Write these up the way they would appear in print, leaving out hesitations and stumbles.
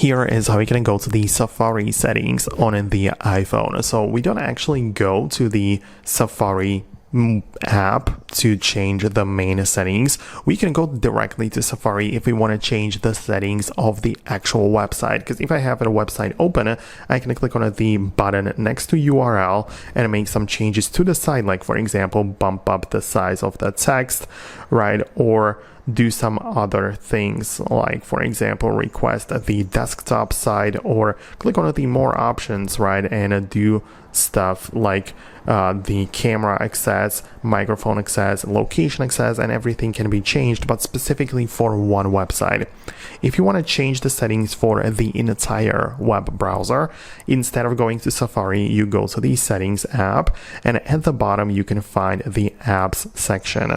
Here is how you can go to the Safari settings on the iPhone. So we don't actually go to the Safari app to change the main settings. We can go directly to Safari if we want to change the settings of the actual website, because if I have a website open, I can click on the button next to URL and make some changes to the site, like for example bump up the size of the text, right, or do some other things, like for example request the desktop side, or click on the more options, right, and do stuff like the camera access, microphone access, location access, and everything can be changed, but specifically for one website. If you want to change the settings for the entire web browser, instead of going to Safari, you go to the settings app, and at the bottom you can find the apps section.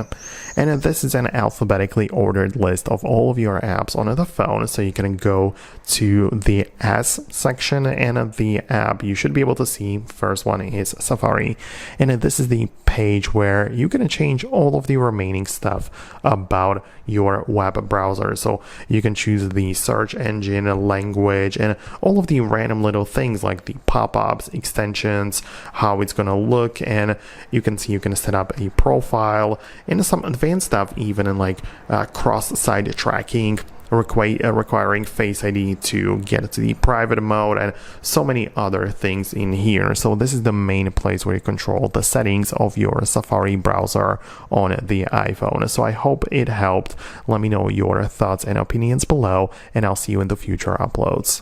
And this is an alphabetically ordered list of all of your apps on the phone, so you can go to the S section and the app you should be able to see. First one is Safari, and this is the page where you can change all of the remaining stuff about your web browser. So you can choose the search engine, language, and all of the random little things like the pop-ups, extensions, how it's gonna look, and you can see you can set up a profile and some advanced stuff, even in like cross-site tracking, requiring Face ID to get to the private mode, and so many other things in here. So this is the main place where you control the settings of your Safari browser on the iPhone. So I hope it helped. Let me know your thoughts and opinions below, and I'll see you in the future uploads.